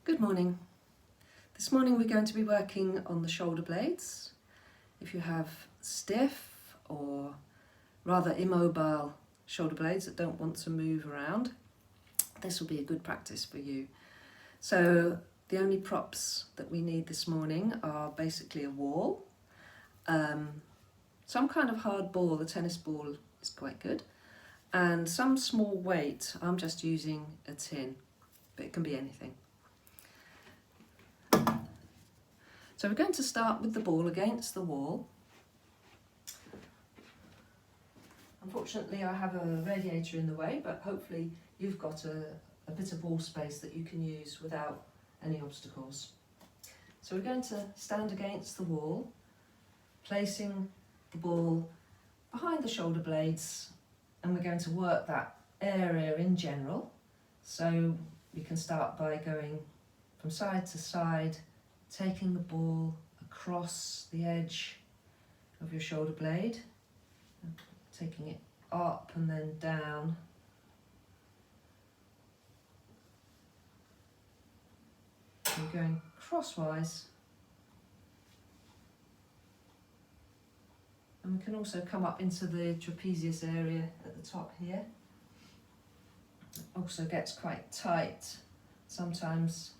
Good morning. This morning we're going to be working on the shoulder blades. If you have stiff or rather immobile shoulder blades that don't want to move around, this will be a good practice for you. So the only props that we need this morning are basically a wall, some kind of hard ball, a tennis ball is quite good, and some small weight. I'm just using a tin, but it can be anything. So we're going to start with the ball against the wall. Unfortunately I have a radiator in the way, but hopefully you've got a bit of wall space that you can use without any obstacles. So we're going to stand against the wall, placing the ball behind the shoulder blades, and we're going to work that area in general. So we can start by going from side to side, taking the ball across the edge of your shoulder blade, taking it up and then down. And going crosswise. And we can also come up into the trapezius area at the top here. It also gets quite tight. Sometimes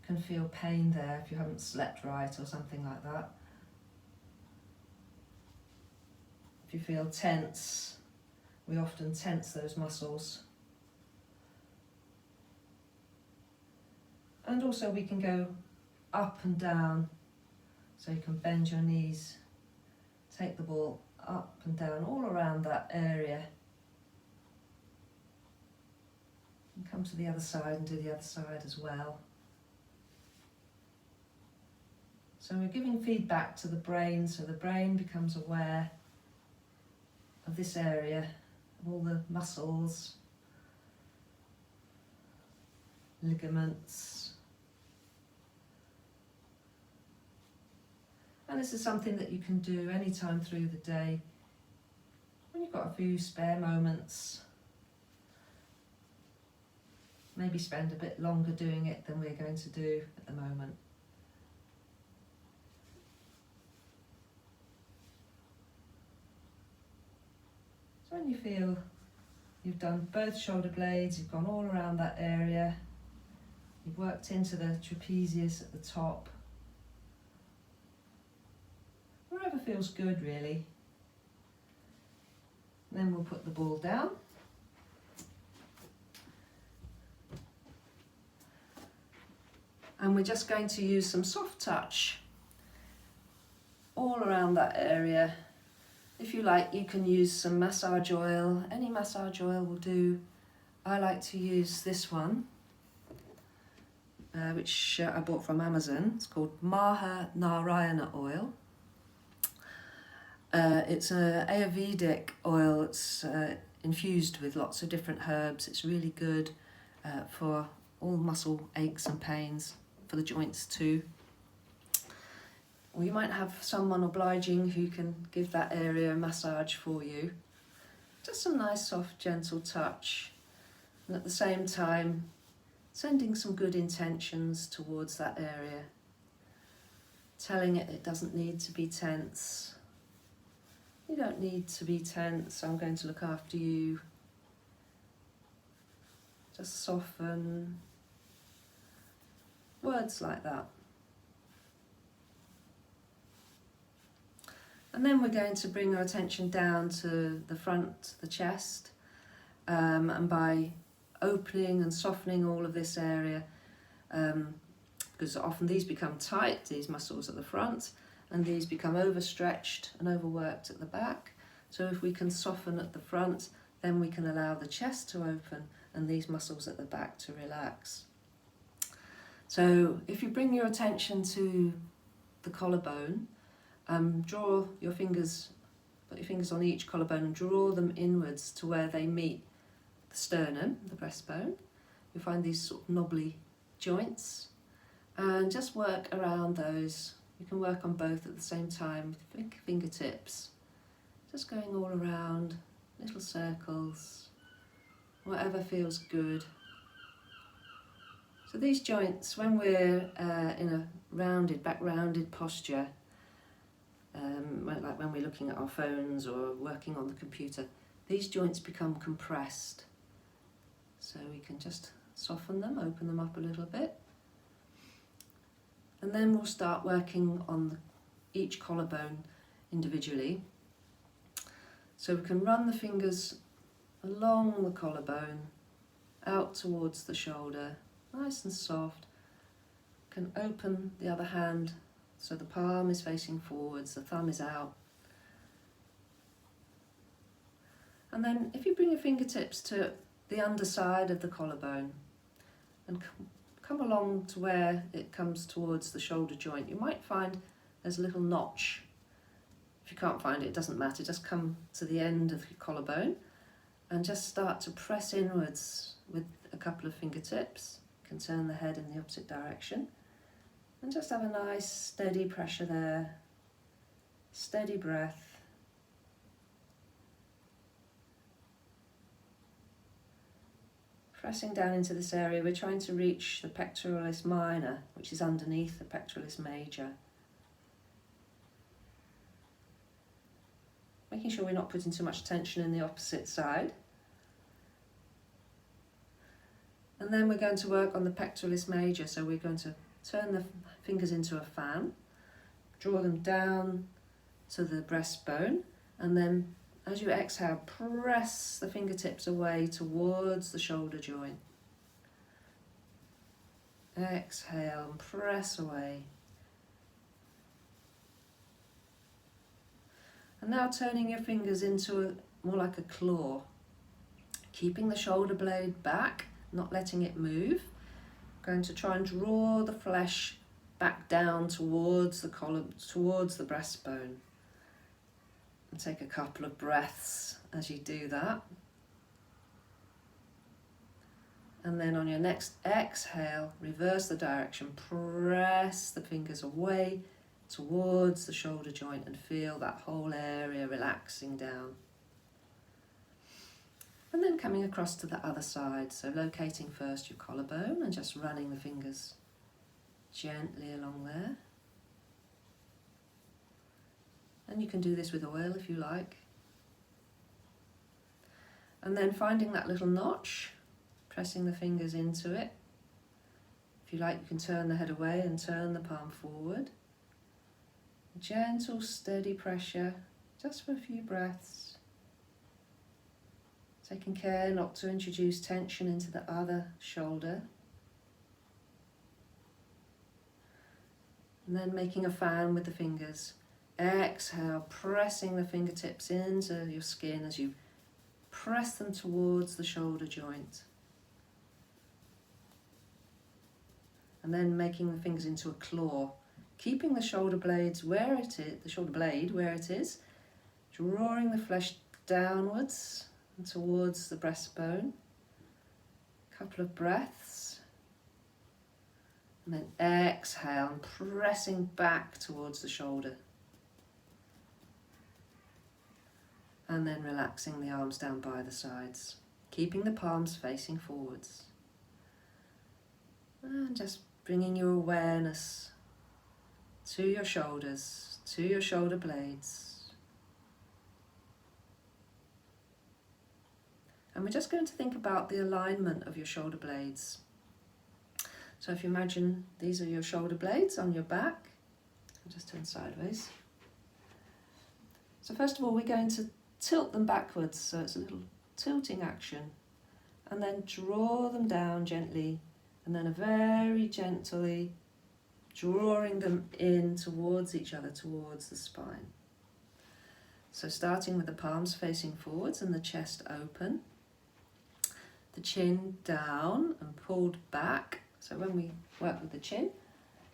can feel pain there if you haven't slept right or something like that. If you feel tense, we often tense those muscles. And also we can go up and down, so you can bend your knees, take the ball up and down all around that area, and come to the other side and do the other side as well. So we're giving feedback to the brain, so the brain becomes aware of this area, of all the muscles, ligaments. And this is something that you can do anytime through the day when you've got a few spare moments. Maybe spend a bit longer doing it than we're going to do at the moment. So when you feel you've done both shoulder blades, you've gone all around that area, you've worked into the trapezius at the top, wherever feels good really. Then we'll put the ball down. And we're just going to use some soft touch all around that area. If you like, you can use some massage oil. Any massage oil will do. I like to use this one, which I bought from Amazon. It's called Maha Narayana oil. It's an Ayurvedic oil. It's infused with lots of different herbs. It's really good for all muscle aches and pains, for the joints too. Or you might have someone obliging who can give that area a massage for you. Just some nice, soft, gentle touch. And at the same time, sending some good intentions towards that area. Telling it doesn't need to be tense. You don't need to be tense. I'm going to look after you. Just soften. Words like that. And then we're going to bring our attention down to the front, the chest, and by opening and softening all of this area, because often these become tight, these muscles at the front, and these become overstretched and overworked at the back. So if we can soften at the front, then we can allow the chest to open and these muscles at the back to relax. So if you bring your attention to the collarbone, draw your fingers, put your fingers on each collarbone and draw them inwards to where they meet the sternum, the breastbone. You'll find these sort of knobbly joints, and just work around those. You can work on both at the same time with fingertips, just going all around, little circles, whatever feels good. So these joints, when we're in a back rounded posture, like when we're looking at our phones or working on the computer, these joints become compressed. So we can just soften them, open them up a little bit. And then we'll start working on each collarbone individually. So we can run the fingers along the collarbone, out towards the shoulder, nice and soft. Can open the other hand so the palm is facing forwards, the thumb is out. And then if you bring your fingertips to the underside of the collarbone and come along to where it comes towards the shoulder joint, you might find there's a little notch. If you can't find it, it doesn't matter, just come to the end of your collarbone and just start to press inwards with a couple of fingertips. You can turn the head in the opposite direction and just have a nice steady pressure there, steady breath. Pressing down into this area, we're trying to reach the pectoralis minor, which is underneath the pectoralis major. Making sure we're not putting too much tension in the opposite side. And then we're going to work on the pectoralis major, so we're going to turn the fingers into a fan, draw them down to the breastbone, and then as you exhale, press the fingertips away towards the shoulder joint. Exhale and press away. And now turning your fingers into more like a claw, keeping the shoulder blade back, not letting it move. Going to try and draw the flesh back down towards the column, towards the breastbone. And take a couple of breaths as you do that. And then on your next exhale, reverse the direction, press the fingers away towards the shoulder joint and feel that whole area relaxing down. And then coming across to the other side, so locating first your collarbone and just running the fingers gently along there. And you can do this with oil if you like. And then finding that little notch, pressing the fingers into it. If you like, you can turn the head away and turn the palm forward. Gentle, steady pressure, just for a few breaths. Taking care not to introduce tension into the other shoulder. And then making a fan with the fingers. Exhale, pressing the fingertips into your skin as you press them towards the shoulder joint. And then making the fingers into a claw, keeping the shoulder blades where it is, the shoulder blade where it is, drawing the flesh downwards and towards the breastbone. A couple of breaths. And then exhale and pressing back towards the shoulder. And then relaxing the arms down by the sides, keeping the palms facing forwards. And just bringing your awareness to your shoulders, to your shoulder blades. And we're just going to think about the alignment of your shoulder blades. So if you imagine these are your shoulder blades on your back, I'll just turn sideways. So first of all, we're going to tilt them backwards, so it's a little tilting action, and then draw them down gently, and then very gently drawing them in towards each other, towards the spine. So starting with the palms facing forwards and the chest open, the chin down and pulled back. So when we work with the chin,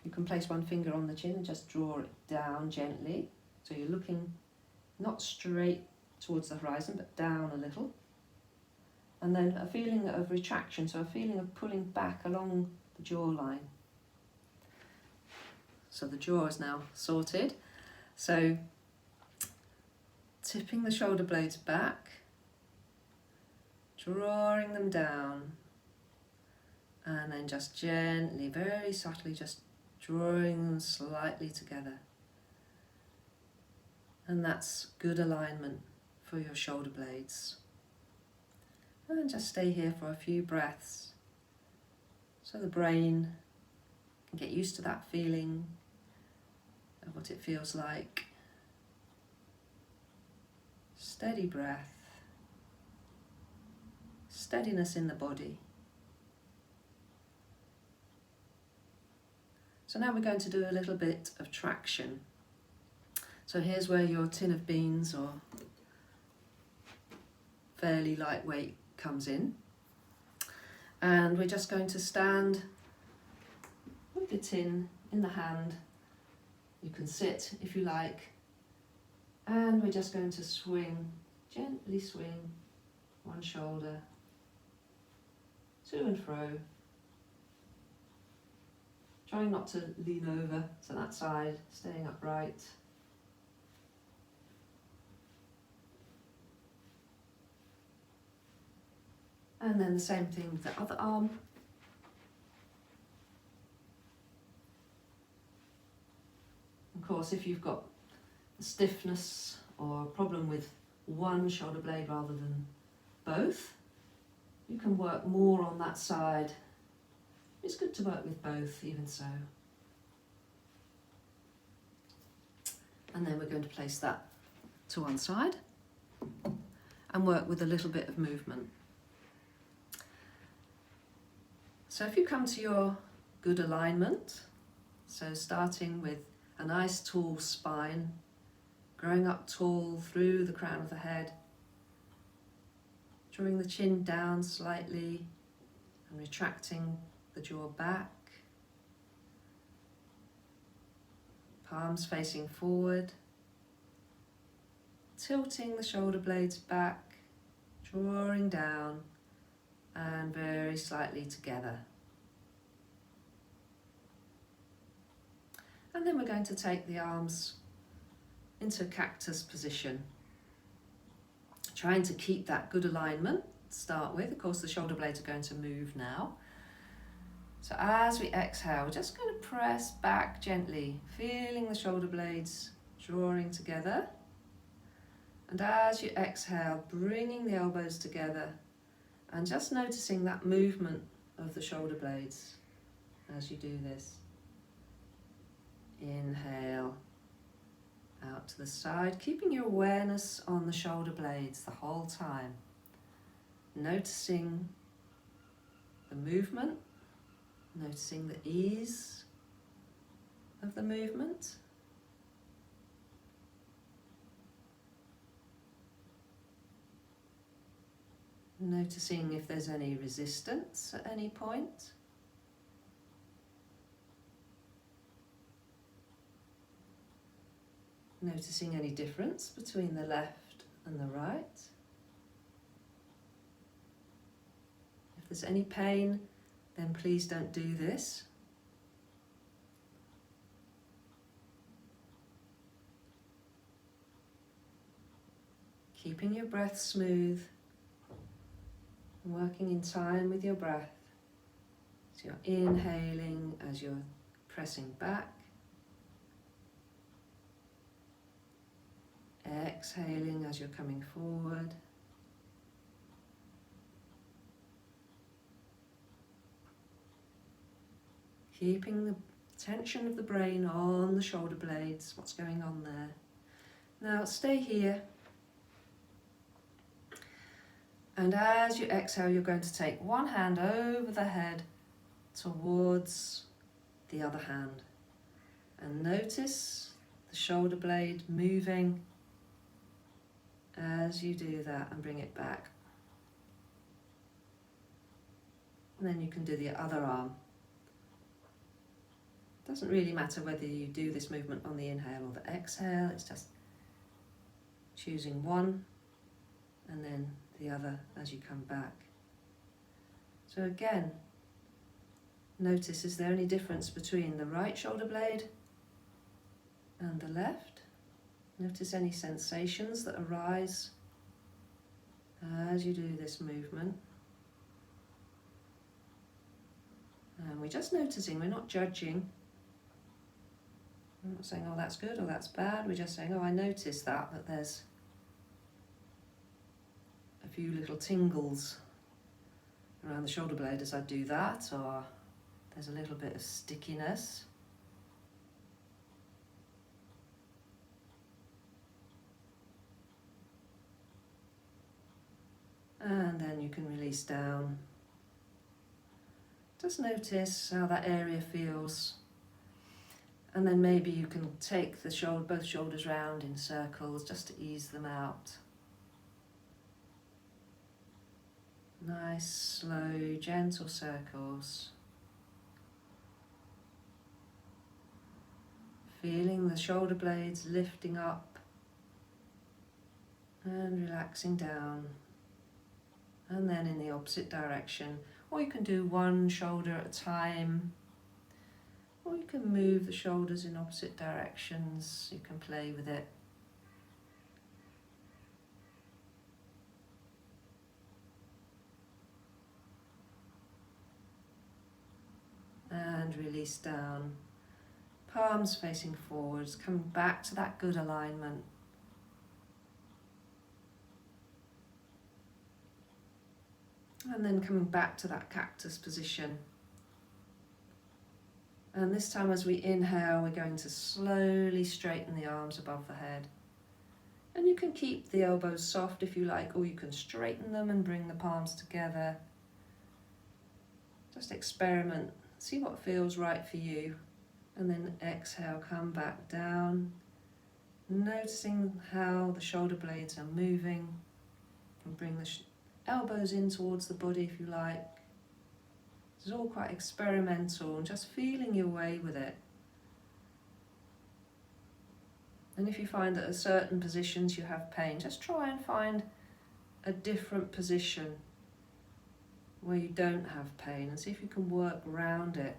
you can place one finger on the chin and just draw it down gently. So you're looking not straight towards the horizon, but down a little. And then a feeling of retraction, so a feeling of pulling back along the jawline. So the jaw is now sorted. So tipping the shoulder blades back, drawing them down, And then just gently, very subtly, just drawing them slightly together. And that's good alignment for your shoulder blades. And just stay here for a few breaths so the brain can get used to that feeling of what it feels like. Steady breath, steadiness in the body. So now we're going to do a little bit of traction. So here's where your tin of beans, or fairly lightweight, comes in. And we're just going to stand with the tin in the hand. You can sit if you like. And we're just going to swing, gently swing one shoulder to and fro. Trying not to lean over to that side, staying upright. And then the same thing with the other arm. Of course, if you've got stiffness or a problem with one shoulder blade rather than both, you can work more on that side. It's good to work with both, even so. And then we're going to place that to one side and work with a little bit of movement. So if you come to your good alignment, so starting with a nice tall spine, growing up tall through the crown of the head, drawing the chin down slightly and retracting the jaw back, palms facing forward, tilting the shoulder blades back, drawing down and very slightly together. And then we're going to take the arms into a cactus position, trying to keep that good alignment to start with. Of course, the shoulder blades are going to move now. So as we exhale, we're just going to press back gently, feeling the shoulder blades drawing together. And as you exhale, bringing the elbows together and just noticing that movement of the shoulder blades as you do this. Inhale, out to the side, keeping your awareness on the shoulder blades the whole time. Noticing the movement, noticing the ease of the movement. Noticing if there's any resistance at any point. Noticing any difference between the left and the right. If there's any pain, then please don't do this. Keeping your breath smooth. Working in time with your breath. So you're inhaling as you're pressing back. Exhaling as you're coming forward. Keeping the tension of the brain on the shoulder blades, what's going on there. Now stay here. And as you exhale, you're going to take one hand over the head towards the other hand. And notice the shoulder blade moving as you do that, and bring it back. And then you can do the other arm. Doesn't really matter whether you do this movement on the inhale or the exhale, it's just choosing one and then the other as you come back. So again, notice, is there any difference between the right shoulder blade and the left? Notice any sensations that arise as you do this movement. we're just noticing, we're not judging. I'm not saying, oh, that's good or that's bad. We're just saying, oh, I notice that there's a few little tingles around the shoulder blade as I do that, or there's a little bit of stickiness. And then you can release down. Just notice how that area feels. And then maybe you can take the both shoulders round in circles just to ease them out. Nice, slow, gentle circles. Feeling the shoulder blades lifting up and relaxing down. And then in the opposite direction. Or you can do one shoulder at a time. Or you can move the shoulders in opposite directions. You can play with it. And release down. Palms facing forwards, coming back to that good alignment. And then coming back to that cactus position. And this time as we inhale, we're going to slowly straighten the arms above the head. And you can keep the elbows soft if you like, or you can straighten them and bring the palms together. Just experiment, see what feels right for you. And then exhale, come back down. Noticing how the shoulder blades are moving. And bring the elbows in towards the body if you like. This is all quite experimental and just feeling your way with it. And if you find that at certain positions you have pain, just try and find a different position where you don't have pain and see if you can work around it.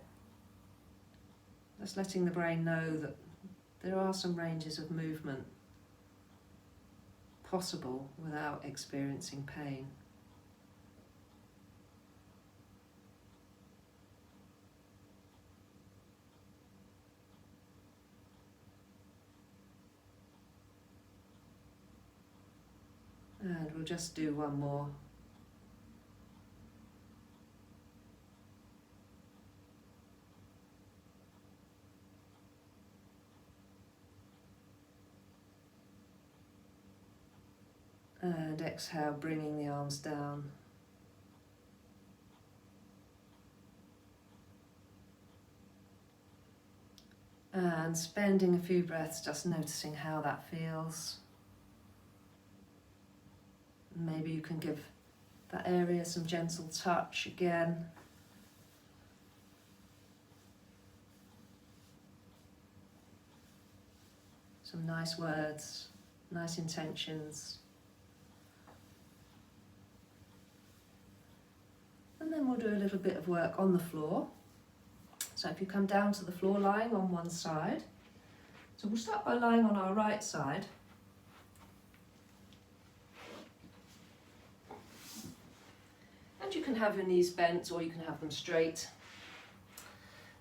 Just letting the brain know that there are some ranges of movement possible without experiencing pain. And we'll just do one more. And exhale, bringing the arms down. And spending a few breaths just noticing how that feels. Maybe you can give that area some gentle touch again. Some nice words, nice intentions. And then we'll do a little bit of work on the floor. So if you come down to the floor lying on one side. So we'll start by lying on our right side. And you can have your knees bent or you can have them straight.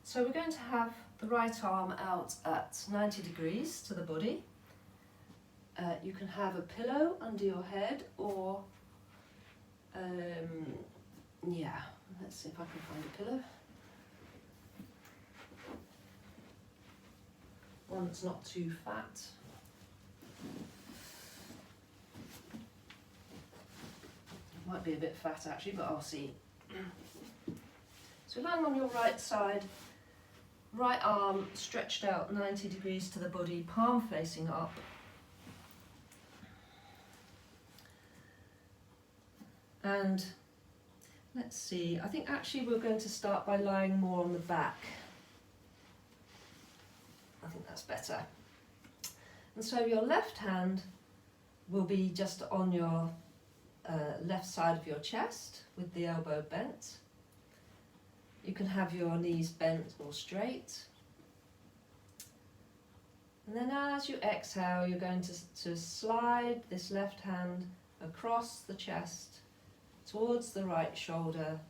So we're going to have the right arm out at 90 degrees to the body. You can have a pillow under your head or, yeah, let's see if I can find a pillow. One that's not too fat. Might be a bit fat actually, but I'll see. So lying on your right side, right arm stretched out 90 degrees to the body, palm facing up. And let's see, I think actually we're going to start by lying more on the back. I think that's better. And so your left hand will be just on your left side of your chest with the elbow bent. You can have your knees bent or straight. And then as you exhale, you're going to slide this left hand across the chest towards the right shoulder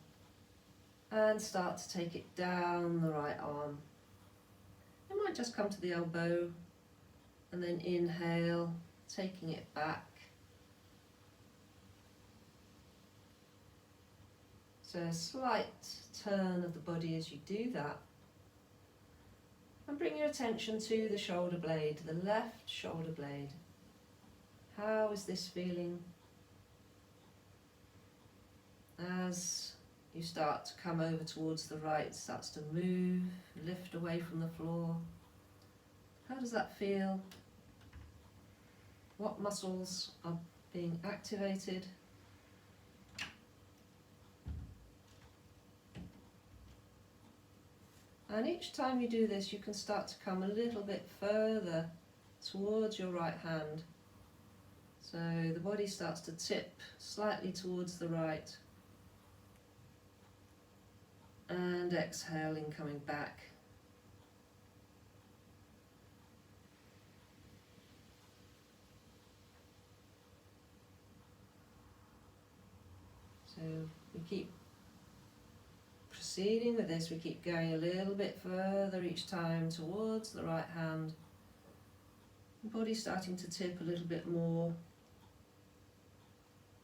And start to take it down the right arm. You might just come to the elbow and then inhale, taking it back. So a slight turn of the body as you do that. And bring your attention to the shoulder blade, the left shoulder blade. How is this feeling? As you start to come over towards the right, it starts to move, lift away from the floor. How does that feel? What muscles are being activated? And each time you do this, you can start to come a little bit further towards your right hand. So the body starts to tip slightly towards the right. And exhaling, coming back. So we keep proceeding with this, we keep going a little bit further each time towards the right hand. The body starting to tip a little bit more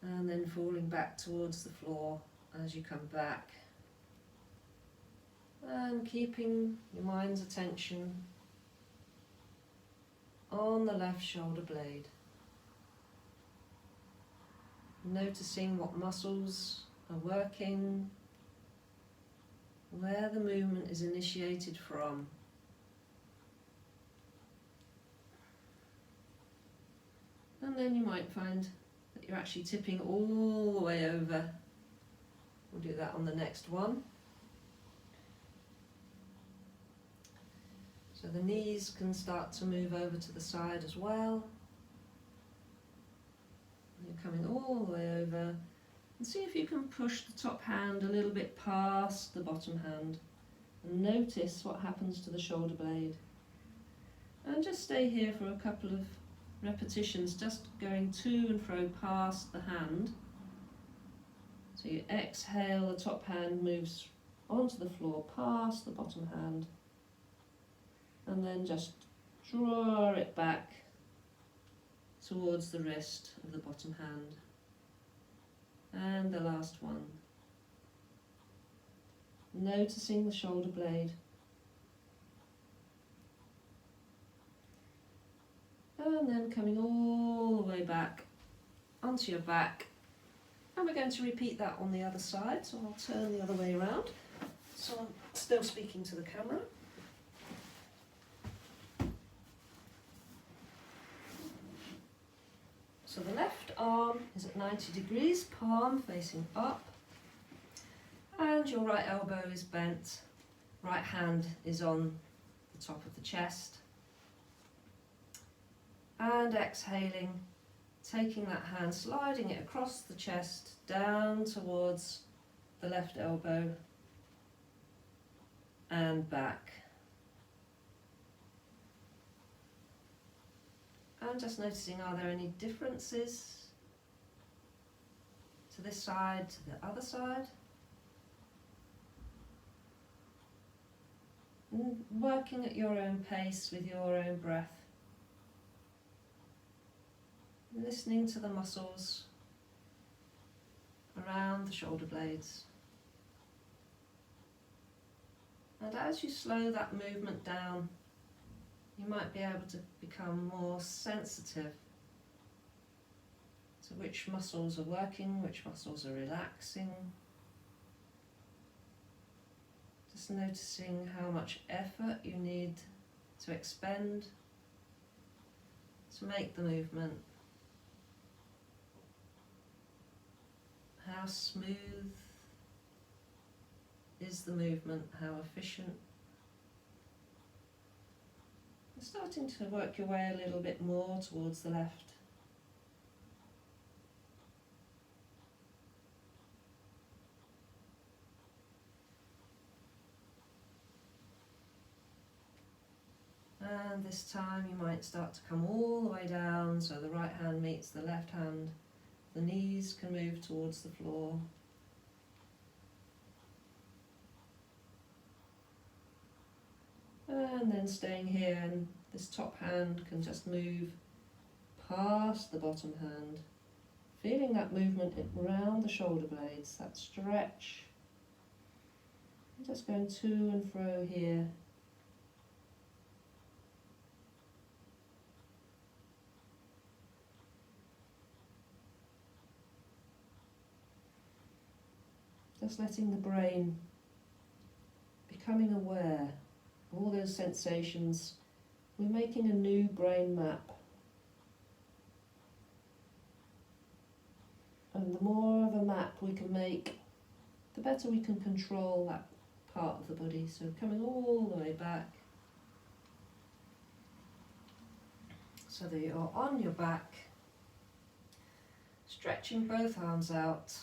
and then falling back towards the floor as you come back. And keeping your mind's attention on the left shoulder blade. Noticing what muscles are working, where the movement is initiated from. And then you might find that you're actually tipping all the way over. We'll do that on the next one. So the knees can start to move over to the side as well. You're coming all the way over. And see if you can push the top hand a little bit past the bottom hand. And notice what happens to the shoulder blade. And just stay here for a couple of repetitions, just going to and fro past the hand. So you exhale, the top hand moves onto the floor past the bottom hand. And then just draw it back towards the wrist of the bottom hand. And the last one. Noticing the shoulder blade. And then coming all the way back onto your back. And we're going to repeat that on the other side, so I'll turn the other way around. So I'm still speaking to the camera. So the left arm is at 90 degrees, palm facing up, and your right elbow is bent, right hand is on the top of the chest. And exhaling, taking that hand, sliding it across the chest, down towards the left elbow, and back. And just noticing, are there any differences to this side, to the other side? And working at your own pace with your own breath. Listening to the muscles around the shoulder blades. And as you slow that movement down, you might be able to become more sensitive to which muscles are working, which muscles are relaxing. Just noticing how much effort you need to expend to make the movement. How smooth is the movement, how efficient. You're starting to work your way a little bit more towards the left. And this time you might start to come all the way down, so the right hand meets the left hand. The knees can move towards the floor. then staying here, and this top hand can just move past the bottom hand, feeling that movement around the shoulder blades, that stretch. I'm just going to and fro here. Just letting the brain, becoming aware of all those sensations. We're making a new brain map. And the more of a map we can make, the better we can control that part of the body. So coming all the way back, so that you're on your back, stretching both arms out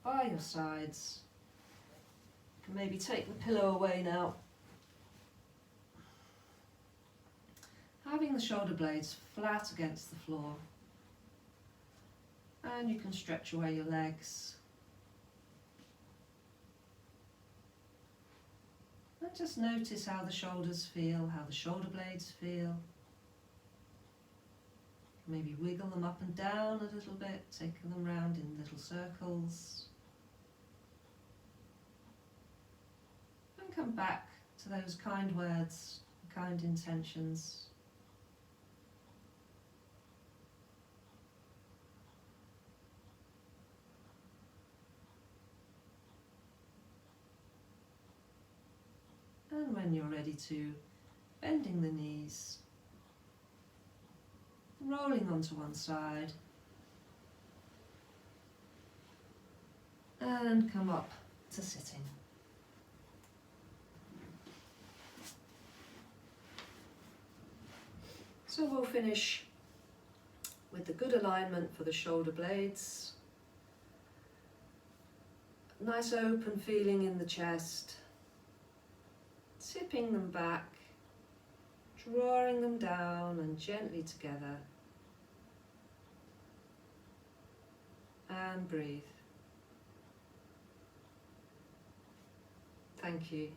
by your sides. You can maybe take the pillow away now. Having the shoulder blades flat against the floor. And you can stretch away your legs. And just notice how the shoulders feel, how the shoulder blades feel. Maybe wiggle them up and down a little bit, taking them round in little circles. And come back to those kind words, kind intentions. And when you're ready to, bending the knees, rolling onto one side, and come up to sitting. So we'll finish with the good alignment for the shoulder blades. Nice open feeling in the chest. Tipping them back, drawing them down and gently together. And breathe. Thank you.